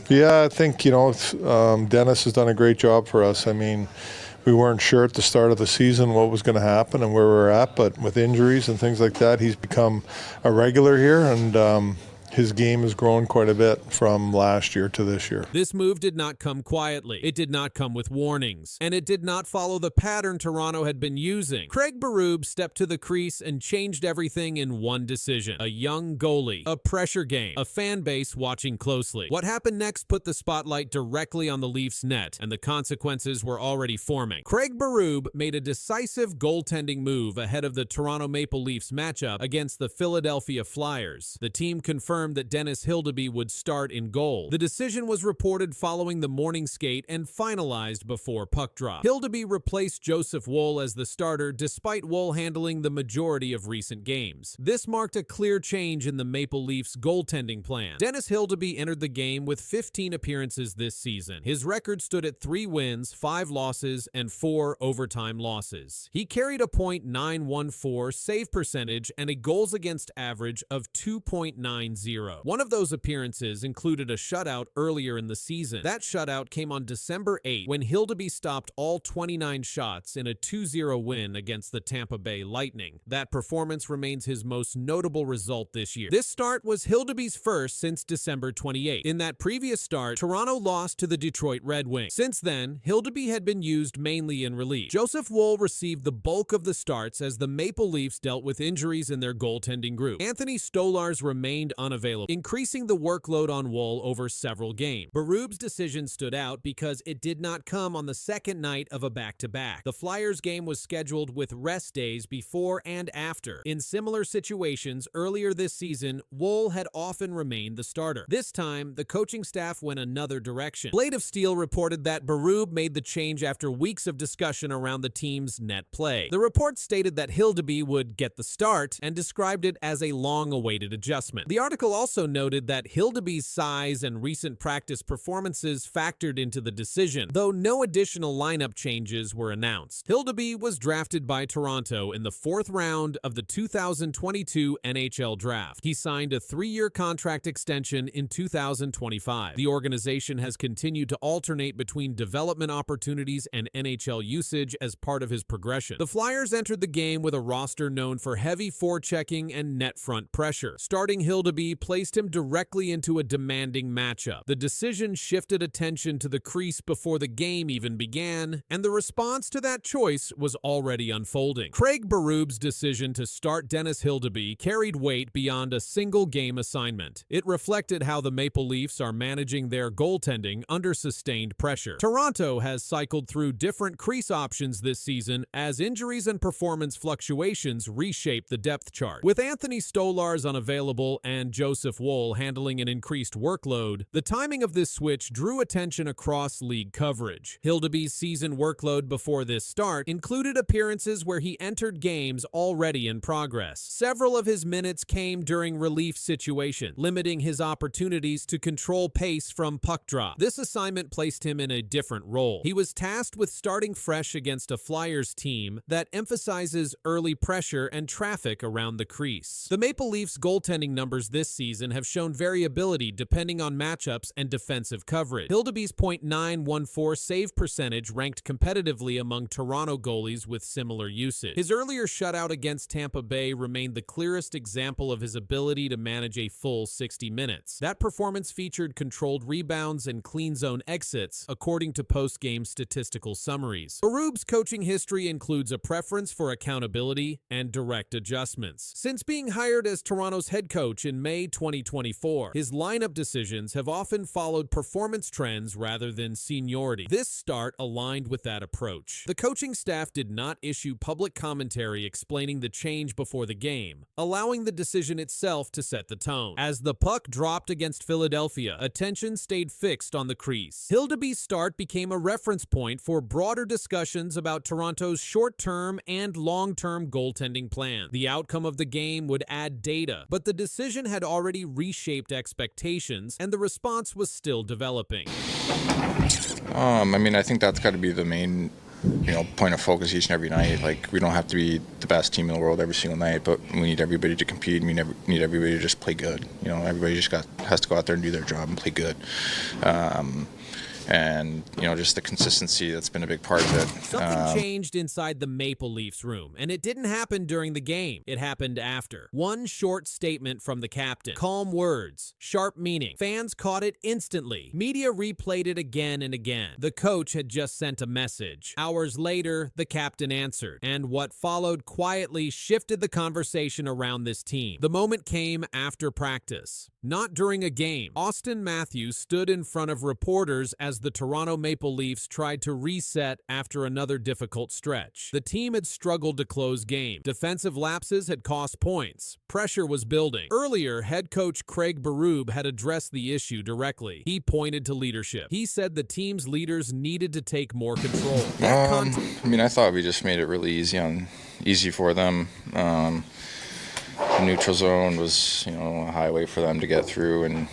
Yeah, I think, Dennis has done a great job for us. I mean, we weren't sure at the start of the season what was going to happen and where we were at, but with injuries and things like that, he's become a regular here, and his game has grown quite a bit from last year to this year. This move did not come quietly. It did not come with warnings. And it did not follow the pattern Toronto had been using. Craig Berube stepped to the crease and changed everything in one decision. A young goalie, a pressure game, a fan base watching closely. What happened next put the spotlight directly on the Leafs' net, and the consequences were already forming. Craig Berube made a decisive goaltending move ahead of the Toronto Maple Leafs matchup against the Philadelphia Flyers. The team confirmed that Dennis Hildeby would start in goal. The decision was reported following the morning skate and finalized before puck drop. Hildeby replaced Joseph Woll as the starter despite Woll handling the majority of recent games. This marked a clear change in the Maple Leafs' goaltending plan. Dennis Hildeby entered the game with 15 appearances this season. His record stood at 3 wins, 5 losses, and 4 overtime losses. He carried a .914 save percentage and a goals against average of 2.90. One of those appearances included a shutout earlier in the season. That shutout came on December 8 when Hildeby stopped all 29 shots in a 2-0 win against the Tampa Bay Lightning. That performance remains his most notable result this year. This start was Hildeby's first since December 28. In that previous start, Toronto lost to the Detroit Red Wings. Since then, Hildeby had been used mainly in relief. Joseph Woll received the bulk of the starts as the Maple Leafs dealt with injuries in their goaltending group. Anthony Stolarz remained unavailable, increasing the workload on Woll over several games. Berube's decision stood out because it did not come on the second night of a back-to-back. The Flyers game was scheduled with rest days before and after. In similar situations earlier this season, Woll had often remained the starter. This time, the coaching staff went another direction. Blade of Steel reported that Berube made the change after weeks of discussion around the team's net play. The report stated that Hildeby would get the start and described it as a long-awaited adjustment. The article also noted that Hildeby's size and recent practice performances factored into the decision, though no additional lineup changes were announced. Hildeby was drafted by Toronto in the 4th round of the 2022 NHL Draft. He signed a 3-year contract extension in 2025. The organization has continued to alternate between development opportunities and NHL usage as part of his progression. The Flyers entered the game with a roster known for heavy forechecking and net front pressure. Starting Hildeby placed him directly into a demanding matchup. The decision shifted attention to the crease before the game even began, and the response to that choice was already unfolding. Craig Berube's decision to start Dennis Hildeby carried weight beyond a single game assignment. It reflected how the Maple Leafs are managing their goaltending under sustained pressure. Toronto has cycled through different crease options this season as injuries and performance fluctuations reshape the depth chart. With Anthony Stolarz unavailable and Joseph Woll handling an increased workload, the timing of this switch drew attention across league coverage. Hildeby's season workload before this start included appearances where he entered games already in progress. Several of his minutes came during relief situations, limiting his opportunities to control pace from puck drop. This assignment placed him in a different role. He was tasked with starting fresh against a Flyers team that emphasizes early pressure and traffic around the crease. The Maple Leafs' goaltending numbers this season have shown variability depending on matchups and defensive coverage. Hildeby's .914 save percentage ranked competitively among Toronto goalies with similar usage. His earlier shutout against Tampa Bay remained the clearest example of his ability to manage a full 60 minutes. That performance featured controlled rebounds and clean zone exits, according to post-game statistical summaries. Berube's coaching history includes a preference for accountability and direct adjustments. Since being hired as Toronto's head coach in May 2024, his lineup decisions have often followed performance trends rather than seniority. This start aligned with that approach. The coaching staff did not issue public commentary explaining the change before the game, allowing the decision itself to set the tone. As the puck dropped against Philadelphia, attention stayed fixed on the crease. Hildeby's start became a reference point for broader discussions about Toronto's short-term and long-term goaltending plan. The outcome of the game would add data, but the decision had already reshaped expectations, and the response was still developing. I mean, I think that's got to be the main point of focus each and every night. Like, we don't have to be the best team in the world every single night, but we need everybody to compete, and we need everybody to just play good. Everybody just has to go out there and do their job and play good. And just the consistency, that's been a big part of it. Something changed inside the Maple Leafs room, and it didn't happen during the game. It happened after. One short statement from the captain. Calm words, sharp meaning. Fans caught it instantly. Media replayed it again and again. The coach had just sent a message. Hours later, the captain answered, and what followed quietly shifted the conversation around this team. The moment came after practice, not during a game. Auston Matthews stood in front of reporters as the Toronto Maple Leafs tried to reset after another difficult stretch. The team had struggled to close games. Defensive lapses had cost points. Pressure was building. Earlier, head coach Craig Berube had addressed the issue directly. He pointed to leadership. He said the team's leaders needed to take more control. I thought we just made it really easy for them. The neutral zone was, a highway for them to get through, and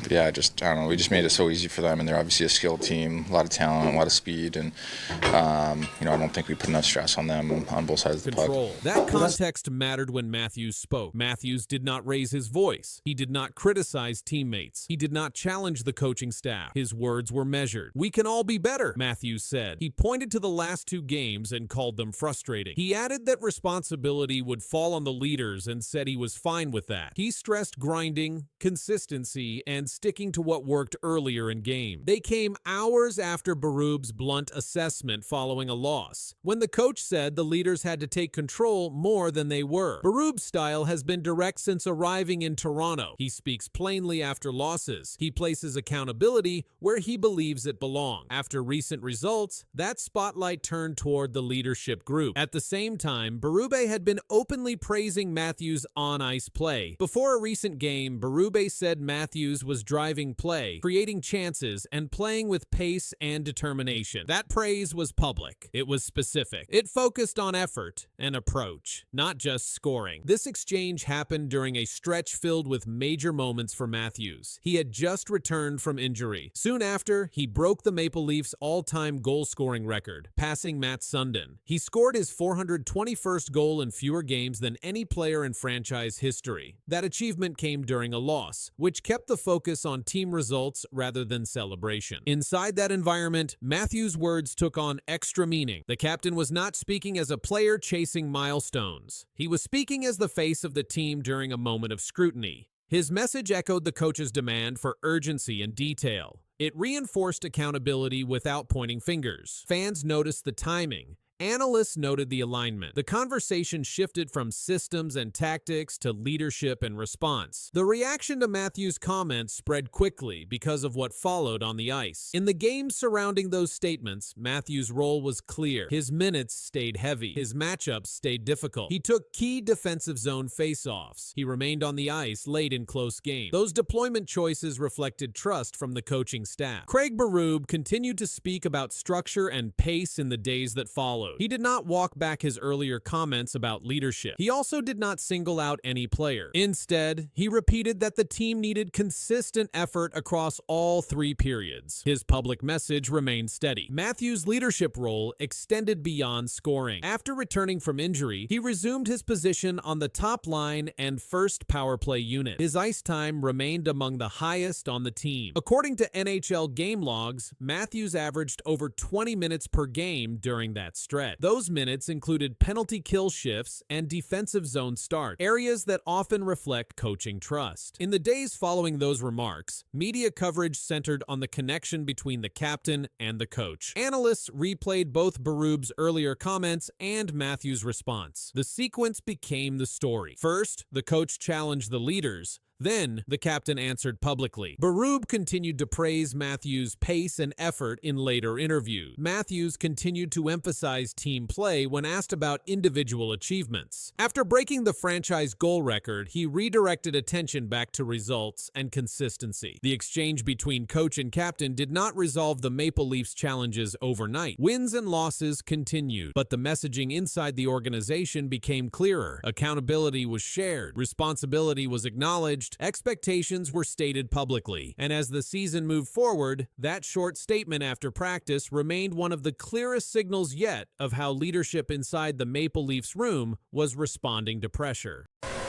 I don't know. We just made it so easy for them, and they're obviously a skilled team, a lot of talent, a lot of speed, and I don't think we put enough stress on them on both sides of the puck. That context mattered when Matthews spoke. Matthews did not raise his voice. He did not criticize teammates. He did not challenge the coaching staff. His words were measured. "We can all be better," Matthews said. He pointed to the last two games and called them frustrating. He added that responsibility would fall on the leaders and said he was fine with that. He stressed grinding, consistency, and sticking to what worked earlier in game. They came hours after Berube's blunt assessment following a loss, when the coach said the leaders had to take control more than they were. Berube's style has been direct since arriving in Toronto. He speaks plainly after losses. He places accountability where he believes it belongs. After recent results, that spotlight turned toward the leadership group. At the same time, Berube had been openly praising Matthews' on-ice play. Before a recent game, Berube said Matthews was driving play, creating chances, and playing with pace and determination. That praise was public. It was specific. It focused on effort and approach, not just scoring. This exchange happened during a stretch filled with major moments for Matthews. He had just returned from injury. Soon after, he broke the Maple Leafs' all-time goal-scoring record, passing Matt Sundin. He scored his 421st goal in fewer games than any player in franchise history. That achievement came during a loss, which kept the focus on team results rather than celebration. Inside that environment, Matthews' words took on extra meaning. The captain was not speaking as a player chasing milestones. He was speaking as the face of the team during a moment of scrutiny. His message echoed the coach's demand for urgency and detail. It reinforced accountability without pointing fingers. Fans noticed the timing. Analysts noted the alignment. The conversation shifted from systems and tactics to leadership and response. The reaction to Matthews' comments spread quickly because of what followed on the ice. In the games surrounding those statements, Matthews' role was clear. His minutes stayed heavy. His matchups stayed difficult. He took key defensive zone faceoffs. He remained on the ice late in close games. Those deployment choices reflected trust from the coaching staff. Craig Berube continued to speak about structure and pace in the days that followed. He did not walk back his earlier comments about leadership. He also did not single out any player. Instead, he repeated that the team needed consistent effort across all three periods. His public message remained steady. Matthews' leadership role extended beyond scoring. After returning from injury, he resumed his position on the top line and first power play unit. His ice time remained among the highest on the team. According to NHL game logs, Matthews averaged over 20 minutes per game during that stretch. Those minutes included penalty kill shifts and defensive zone start, areas that often reflect coaching trust. In the days following those remarks, media coverage centered on the connection between the captain and the coach. Analysts replayed both Berube's earlier comments and Matthews' response. The sequence became the story. First, the coach challenged the leaders. Then, the captain answered publicly. Berube continued to praise Matthews' pace and effort in later interviews. Matthews continued to emphasize team play when asked about individual achievements. After breaking the franchise goal record, he redirected attention back to results and consistency. The exchange between coach and captain did not resolve the Maple Leafs' challenges overnight. Wins and losses continued, but the messaging inside the organization became clearer. Accountability was shared, responsibility was acknowledged, changed. Expectations were stated publicly, and as the season moved forward, that short statement after practice remained one of the clearest signals yet of how leadership inside the Maple Leafs room was responding to pressure.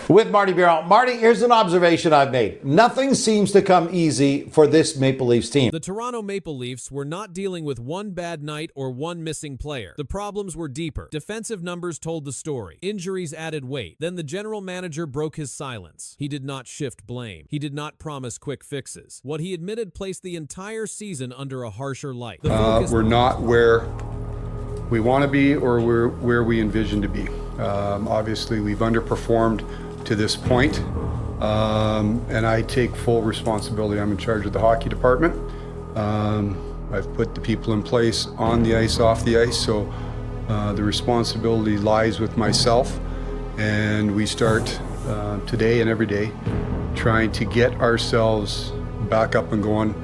With Marty Biron. Marty, here's an observation I've made. Nothing seems to come easy for this Maple Leafs team. The Toronto Maple Leafs were not dealing with one bad night or one missing player. The problems were deeper. Defensive numbers told the story. Injuries added weight. Then the general manager broke his silence. He did not shift blame. He did not promise quick fixes. What he admitted placed the entire season under a harsher light. We're not where we want to be or we're where we envision to be. Obviously, we've underperformed to this point, and I take full responsibility. I'm in charge of the hockey department. I've put the people in place on the ice, off the ice, so the responsibility lies with myself, and we start today and every day trying to get ourselves back up and going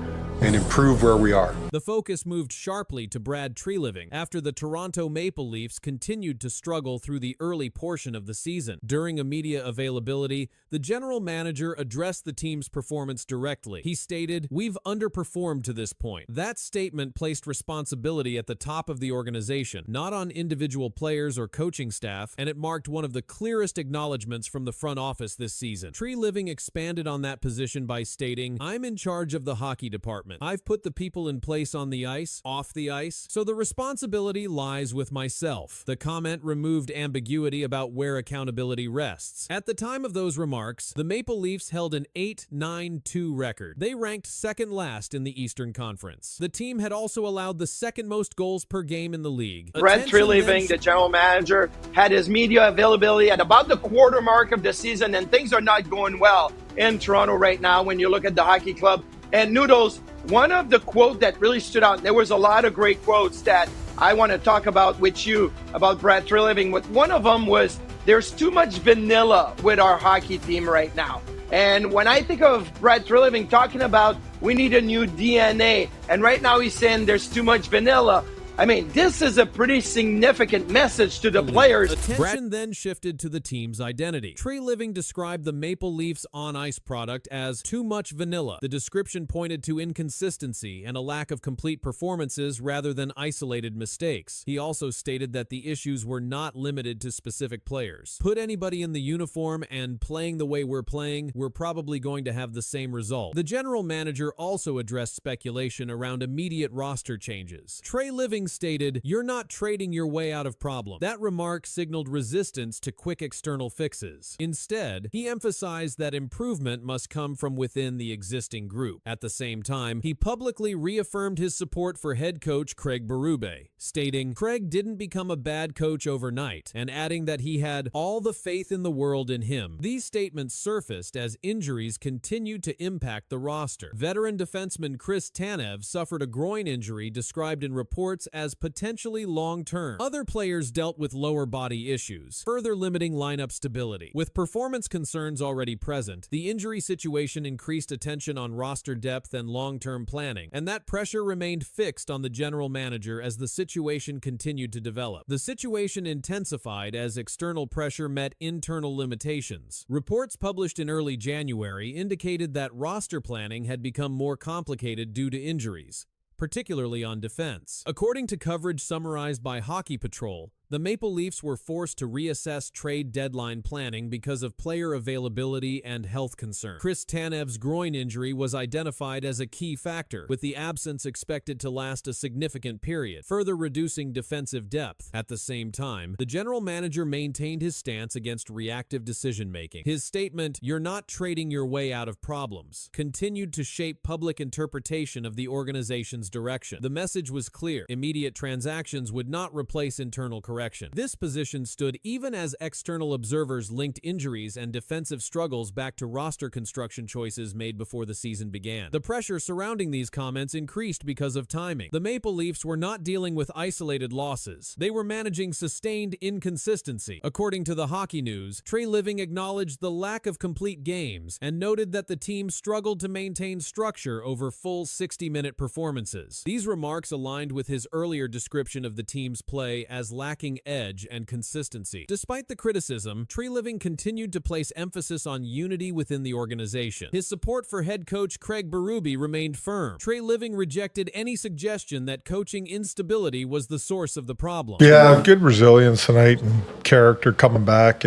and improve where we are. The focus moved sharply to Brad Treliving after the Toronto Maple Leafs continued to struggle through the early portion of the season. During a media availability, the general manager addressed the team's performance directly. He stated, "We've underperformed to this point." That statement placed responsibility at the top of the organization, not on individual players or coaching staff, and it marked one of the clearest acknowledgments from the front office this season. Treliving expanded on that position by stating, "I'm in charge of the hockey department. I've put the people in place on the ice, off the ice, so the responsibility lies with myself." The comment removed ambiguity about where accountability rests. At the time of those remarks, the Maple Leafs held an 8-9-2 record. They ranked second last in the Eastern Conference. The team had also allowed the second most goals per game in the league. Brett Treliving, the general manager, had his media availability at about the quarter mark of the season, and things are not going well in Toronto right now when you look at the hockey club. And Noodles, one of the quotes that really stood out, there was a lot of great quotes that I want to talk about with you about Brad Treliving. One of them was, "There's too much vanilla with our hockey team right now." And when I think of Brad Treliving talking about we need a new DNA, and right now he's saying there's too much vanilla, I mean, this is a pretty significant message to the players. Attention then shifted to the team's identity. Treliving described the Maple Leafs on-ice product as too much vanilla. The description pointed to inconsistency and a lack of complete performances rather than isolated mistakes. He also stated that the issues were not limited to specific players. Put anybody in the uniform and playing the way we're playing, we're probably going to have the same result. The general manager also addressed speculation around immediate roster changes. Treliving stated, "You're not trading your way out of problems." That remark signaled resistance to quick external fixes. Instead, he emphasized that improvement must come from within the existing group. At the same time, he publicly reaffirmed his support for head coach Craig Berube, stating, "Craig didn't become a bad coach overnight," and adding that he had all the faith in the world in him. These statements surfaced as injuries continued to impact the roster. Veteran defenseman Chris Tanev suffered a groin injury described in reports as potentially long-term. Other players dealt with lower body issues, further limiting lineup stability. With performance concerns already present, the injury situation increased attention on roster depth and long-term planning, and that pressure remained fixed on the general manager as the situation continued to develop. The situation intensified as external pressure met internal limitations. Reports published in early January indicated that roster planning had become more complicated due to injuries, particularly on defense. According to coverage summarized by Hockey Patrol, the Maple Leafs were forced to reassess trade deadline planning because of player availability and health concerns. Chris Tanev's groin injury was identified as a key factor, with the absence expected to last a significant period, further reducing defensive depth. At the same time, the general manager maintained his stance against reactive decision-making. His statement, "You're not trading your way out of problems," continued to shape public interpretation of the organization's direction. The message was clear: immediate transactions would not replace internal correction. This position stood even as external observers linked injuries and defensive struggles back to roster construction choices made before the season began. The pressure surrounding these comments increased because of timing. The Maple Leafs were not dealing with isolated losses. They were managing sustained inconsistency. According to the Hockey News, Treliving acknowledged the lack of complete games and noted that the team struggled to maintain structure over full 60-minute performances. These remarks aligned with his earlier description of the team's play as lacking lacking edge and consistency. Despite the criticism, Treliving continued to place emphasis on unity within the organization. His support for head coach Craig Berube remained firm. Treliving rejected any suggestion that coaching instability was the source of the problem. Yeah, good resilience tonight and character coming back,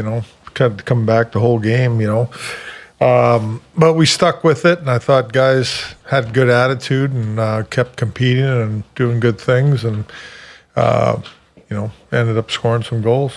coming back the whole game, But we stuck with it, and I thought guys had good attitude and kept competing and doing good things, and ended up scoring some goals,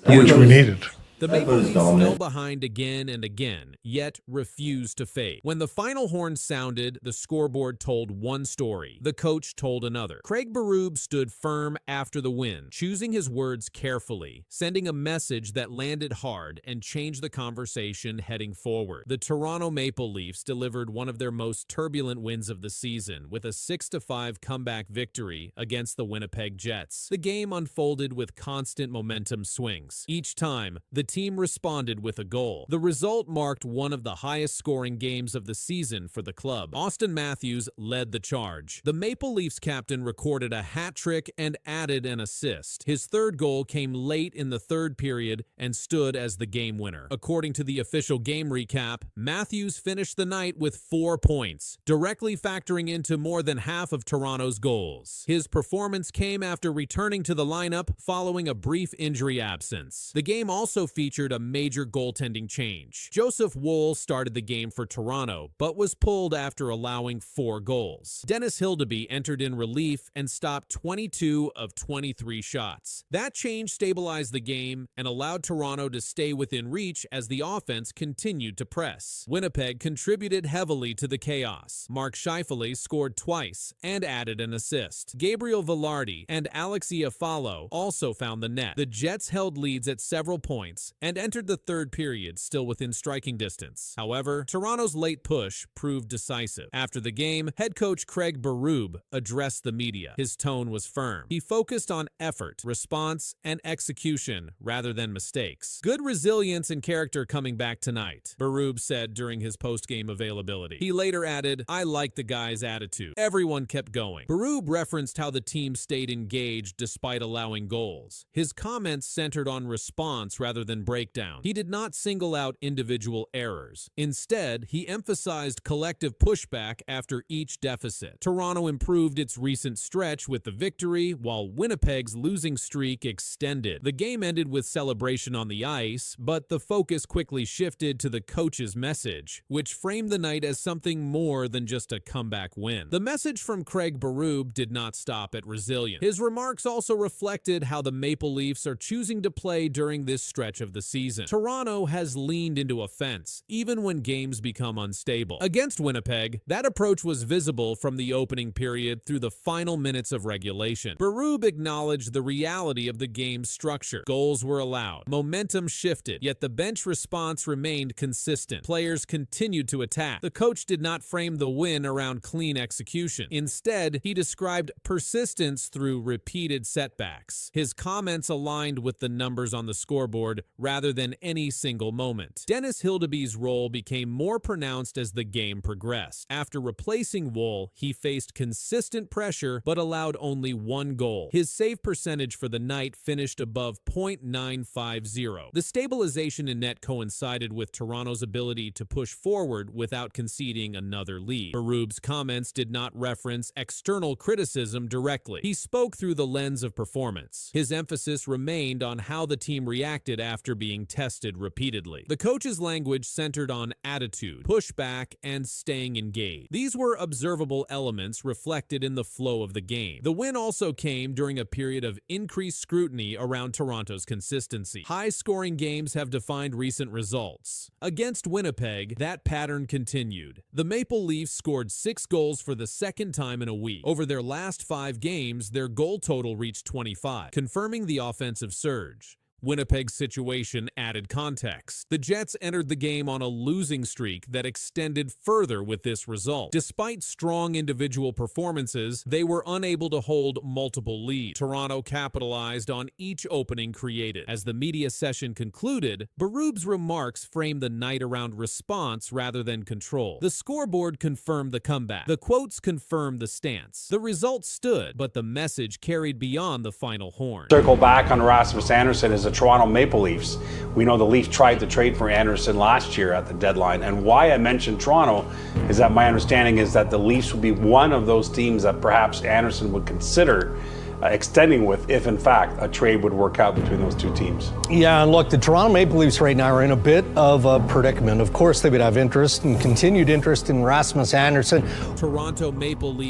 which we needed. The Maple Leafs fell behind again and again, yet refused to fade. When the final horn sounded, the scoreboard told one story. The coach told another. Craig Berube stood firm after the win, choosing his words carefully, sending a message that landed hard and changed the conversation heading forward. The Toronto Maple Leafs delivered one of their most turbulent wins of the season with a 6-5 comeback victory against the Winnipeg Jets. The game unfolded with constant momentum swings. Each time, the team responded with a goal. The result marked one of the highest scoring games of the season for the club. Auston Matthews led the charge. The Maple Leafs captain recorded a hat trick and added an assist. His third goal came late in the third period and stood as the game winner. According to the official game recap, Matthews finished the night with 4 points, directly factoring into more than half of Toronto's goals. His performance came after returning to the lineup following a brief injury absence. The game also featured a major goaltending change. Joseph Woll started the game for Toronto, but was pulled after allowing 4 goals. Dennis Hildeby entered in relief and stopped 22 of 23 shots. That change stabilized the game and allowed Toronto to stay within reach as the offense continued to press. Winnipeg contributed heavily to the chaos. Mark Scheifele scored twice and added an assist. Gabriel Velarde and Alexei Afalo also found the net. The Jets held leads at several points and entered the third period still within striking distance. However, Toronto's late push proved decisive. After the game, head coach Craig Berube addressed the media. His tone was firm. He focused on effort, response, and execution rather than mistakes. Good resilience and character coming back tonight, Berube said during his post-game availability. He later added, "I like the guy's attitude. Everyone kept going." Berube referenced how the team stayed engaged despite allowing goals. His comments centered on response rather than breakdown. He did not single out individual errors. Instead, he emphasized collective pushback after each deficit. Toronto improved its recent stretch with the victory, while Winnipeg's losing streak extended. The game ended with celebration on the ice, but the focus quickly shifted to the coach's message, which framed the night as something more than just a comeback win. The message from Craig Berube did not stop at resilience. His remarks also reflected how the Maple Leafs are choosing to play during this stretch of the season. Toronto has leaned into offense, even when games become unstable. Against Winnipeg, that approach was visible from the opening period through the final minutes of regulation. Berube acknowledged the reality of the game's structure. Goals were allowed. Momentum shifted, yet the bench response remained consistent. Players continued to attack. The coach did not frame the win around clean execution. Instead, he described persistence through repeated setbacks. His comments aligned with the numbers on the scoreboard rather than any single moment. Dennis Hildeby's role became more pronounced as the game progressed. After replacing Woll, he faced consistent pressure but allowed only 1 goal. His save percentage for the night finished above .950. The stabilization in net coincided with Toronto's ability to push forward without conceding another lead. Berube's comments did not reference external criticism directly. He spoke through the lens of performance. His emphasis remained on how the team reacted after being tested repeatedly. The coach's language centered on attitude, pushback, and staying engaged. These were observable elements reflected in the flow of the game. The win also came during a period of increased scrutiny around Toronto's consistency. High-scoring games have defined recent results. Against Winnipeg, that pattern continued. The Maple Leafs scored 6 goals for the second time in a week. Over their last 5 games, their goal total reached 25, confirming the offensive surge. Winnipeg's situation added context. The Jets entered the game on a losing streak that extended further with this result. Despite strong individual performances, they were unable to hold multiple leads. Toronto capitalized on each opening created. As the media session concluded, Berube's remarks framed the night around response rather than control. The scoreboard confirmed the comeback. The quotes confirmed the stance. The result stood, but the message carried beyond the final horn. Circle back on Rasmus Andersson as the Toronto Maple Leafs. We know the Leafs tried to trade for Andersson last year at the deadline, and why I mentioned Toronto is that my understanding is that the Leafs would be one of those teams that perhaps Andersson would consider extending with if in fact a trade would work out between those two teams. Yeah, and look, the Toronto Maple Leafs right now are in a bit of a predicament. Of course, they would have interest and continued interest in Rasmus Andersson. Toronto Maple Leafs